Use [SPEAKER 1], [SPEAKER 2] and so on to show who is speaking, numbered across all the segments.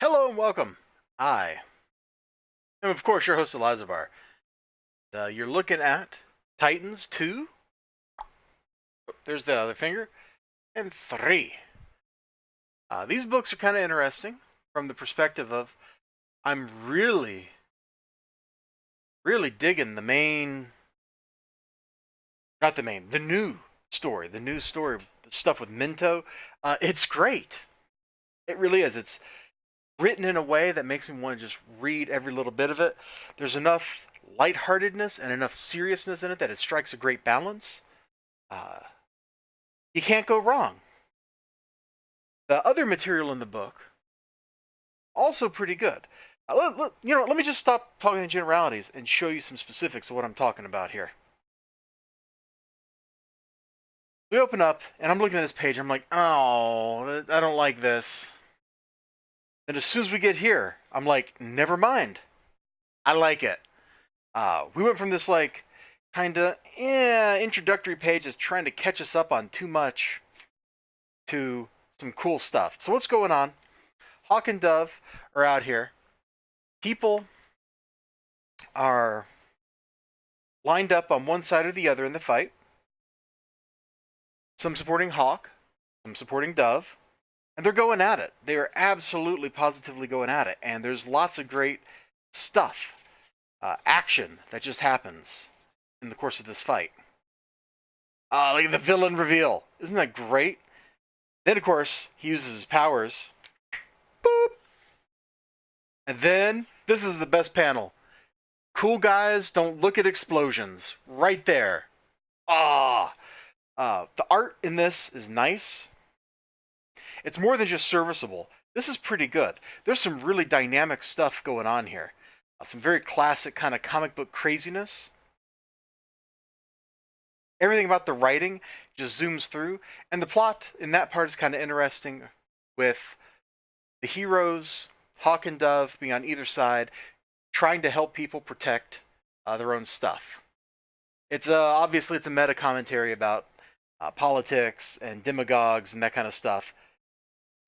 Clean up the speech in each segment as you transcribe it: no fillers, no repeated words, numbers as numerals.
[SPEAKER 1] Hello and welcome. I am, of course, your host, Elizibar. You're looking at Titans 2. There's the other finger. And 3. These books are kind of interesting from the perspective of I'm really digging the new story. The new story, the stuff with Minto. It's great. It really is. It's written in a way that makes me want to just read every little bit of it. There's enough lightheartedness and enough seriousness in it that it strikes a great balance. Uh, you can't go wrong. The other material in the book, also pretty good. Let me just stop talking in generalities and show you some specifics of what I'm talking about here. We open up, and I'm looking at this page. I'm like, oh, I don't like this. And as soon as we get here, I'm like, never mind. I like it. We went from this like kind of introductory page that's trying to catch us up on too much to some cool stuff. So what's going on? Hawk and Dove are out here. People are lined up on one side or the other in the fight. Some supporting Hawk, some supporting Dove, and they're going at it. They are absolutely positively going at it, and there's lots of great stuff. Action that just happens in the course of this fight. Like the villain reveal. Isn't that great? Then, of course, he uses his powers. Boop! And then, this is the best panel. Cool guys don't look at explosions. Right there. The art in this is nice. It's more than just serviceable. This is pretty good. There's some really dynamic stuff going on here. Some very classic kind of comic book craziness. Everything about the writing just zooms through. And the plot in that part is kind of interesting with the heroes, Hawk and Dove, being on either side, trying to help people protect their own stuff. It's obviously it's a meta commentary about politics and demagogues and that kind of stuff.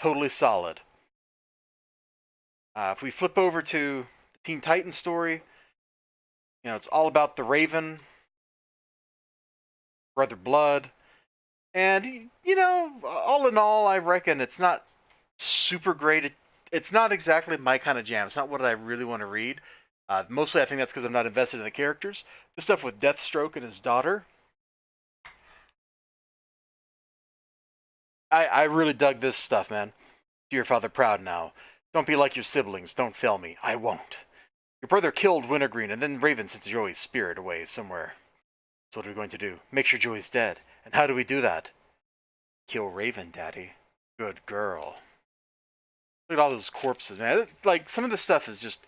[SPEAKER 1] Totally solid. If we flip over to Teen Titans story, it's all about the Raven, Brother Blood, and all in all, I reckon it's not super great. It's not exactly my kind of jam. It's not what I really want to read. Mostly, I think that's because I'm not invested in the characters. The stuff with Deathstroke and his daughter, I really dug this stuff, man. Do your father proud now. Don't be like your siblings. Don't fail me. I won't. Your brother killed Wintergreen, and then Raven sent Joey's spirit away somewhere. So what are we going to do? Make sure Joey's dead. And how do we do that? Kill Raven, Daddy. Good girl. Look at all those corpses, man. Like, some of this stuff is just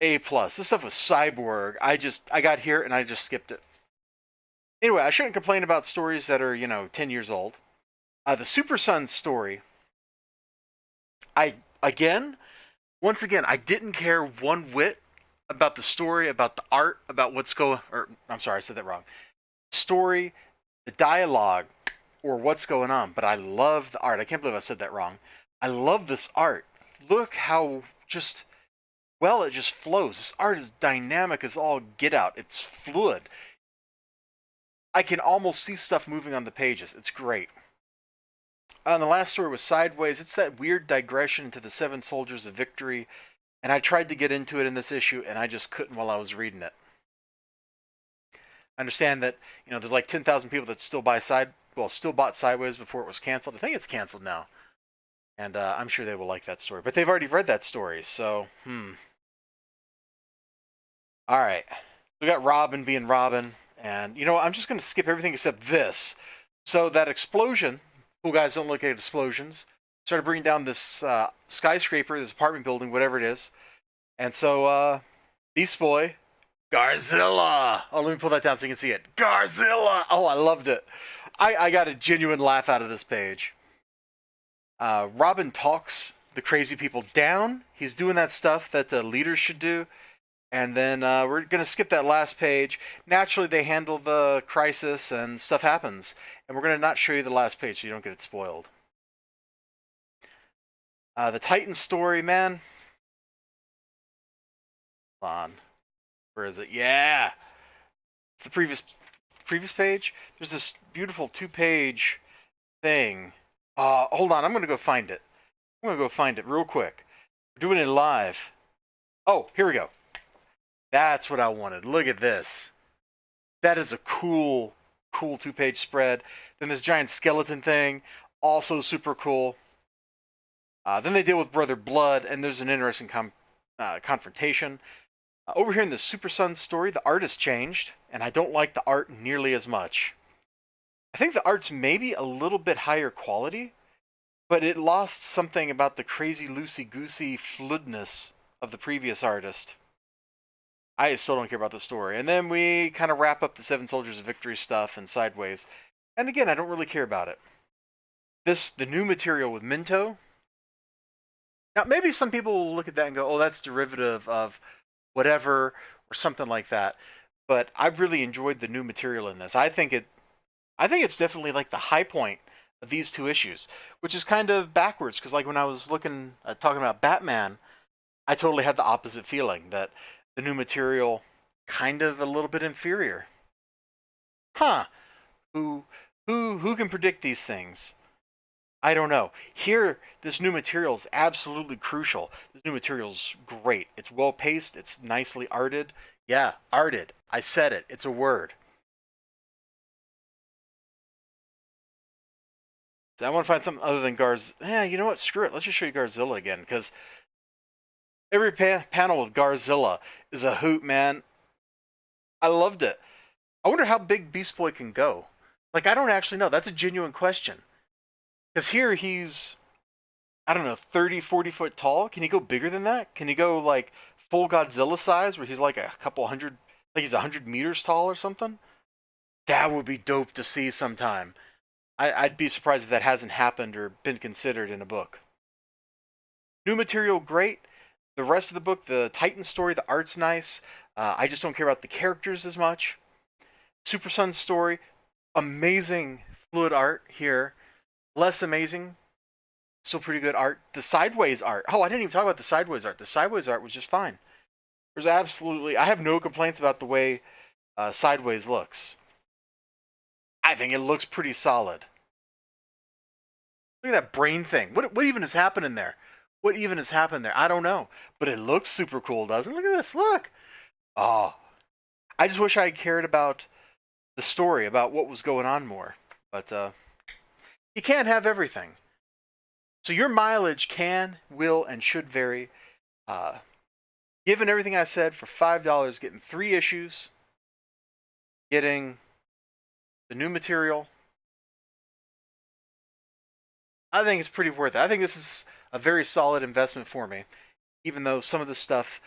[SPEAKER 1] A+. This stuff was Cyborg. I got here, and I just skipped it. Anyway, I shouldn't complain about stories that are, 10 years old. The Super Sons story, once again, I didn't care one whit about the story, about the art, about what's going. Or I'm sorry, I said that wrong. Story, the dialogue, or what's going on. But I love the art. I can't believe I said that wrong. I love this art. Look how it just flows. This art is dynamic as all get out. It's fluid. I can almost see stuff moving on the pages. It's great. And the last story was Sideways. It's that weird digression into the Seven Soldiers of Victory. And I tried to get into it in this issue, and I just couldn't while I was reading it. I understand that, there's like 10,000 people that still bought Sideways before it was canceled. I think it's canceled now. And I'm sure they will like that story. But they've already read that story, so, Alright. We got Robin being Robin. And, I'm just going to skip everything except this. So that explosion, cool guys don't look at explosions, started bringing down this skyscraper, this apartment building, whatever it is. And so, Beast Boy, Garzilla! Oh, let me pull that down so you can see it. Garzilla! Oh, I loved it. I got a genuine laugh out of this page. Robin talks the crazy people down. He's doing that stuff that the leaders should do. And then we're going to skip that last page. Naturally, they handle the crisis and stuff happens. And we're going to not show you the last page so you don't get it spoiled. The Titan story, man. Hold on. Where is it? Yeah. It's the previous page. There's this beautiful 2-page thing. Hold on. I'm going to go find it. I'm going to go find it real quick. We're doing it live. Oh, here we go. That's what I wanted. Look at this. That is a cool 2-page spread. Then this giant skeleton thing, also super cool. Then they deal with Brother Blood, and there's an interesting confrontation. Over here in the Super Sun story, the art has changed, and I don't like the art nearly as much. I think the art's maybe a little bit higher quality, but it lost something about the crazy loosey-goosey fluidness of the previous artist. I still don't care about the story. And then we kind of wrap up the Seven Soldiers of Victory stuff and Sideways. And again, I don't really care about it. The new material with Minto. Now, maybe some people will look at that and go, oh, that's derivative of whatever or something like that. But I've really enjoyed the new material in this. I think it's definitely like the high point of these 2 issues, which is kind of backwards because like when I was talking about Batman, I totally had the opposite feeling that the new material kind of a little bit inferior. Huh. Who can predict these things? I don't know. Here, this new material is absolutely crucial. This new material's great. It's well paced. It's nicely arted. Yeah, arted. I said it. It's a word. So I want to find something other than Yeah, you know what? Screw it. Let's just show you Garzilla again, because every panel of Garzilla is a hoot, man. I loved it. I wonder how big Beast Boy can go. Like, I don't actually know. That's a genuine question. Because here he's, I don't know, 30, 40 foot tall. Can he go bigger than that? Can he go, like, full Godzilla size, where he's like a couple hundred, like he's 100 meters tall or something? That would be dope to see sometime. I'd be surprised if that hasn't happened or been considered in a book. New material, great. The rest of the book, the Titan story, the art's nice. I just don't care about the characters as much. Super Sun story, amazing fluid art here. Less amazing, still pretty good art. The Sideways art. Oh, I didn't even talk about the Sideways art. The Sideways art was just fine. There's absolutely, I have no complaints about the way Sideways looks. I think it looks pretty solid. Look at that brain thing. What even is happening there? What even has happened there? I don't know. But it looks super cool, doesn't it? Look at this. Look. Oh. I just wish I had cared about the story, about what was going on more. But you can't have everything. So your mileage can, will, and should vary. Given everything I said, for $5, getting 3 issues, getting the new material, I think it's pretty worth it. I think this is a very solid investment for me, even though some of the stuff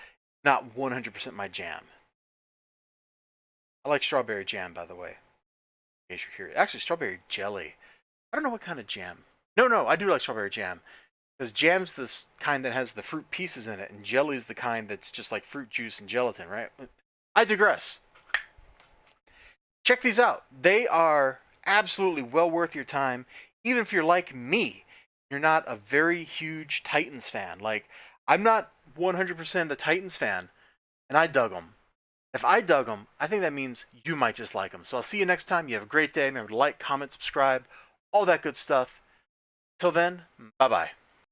[SPEAKER 1] not 100% my jam. I like strawberry jam, by the way, in case you're curious. Actually, strawberry jelly. I don't know what kind of jam. No, I do like strawberry jam. Because jam's this kind that has the fruit pieces in it, and jelly's the kind that's just like fruit juice and gelatin, right? I digress. Check these out. They are absolutely well worth your time, even if you're like me. You're not a very huge Titans fan. Like, I'm not 100% a Titans fan, and I dug them. If I dug them, I think that means you might just like them. So I'll see you next time. You have a great day. Remember to like, comment, subscribe, all that good stuff. Till then, bye-bye.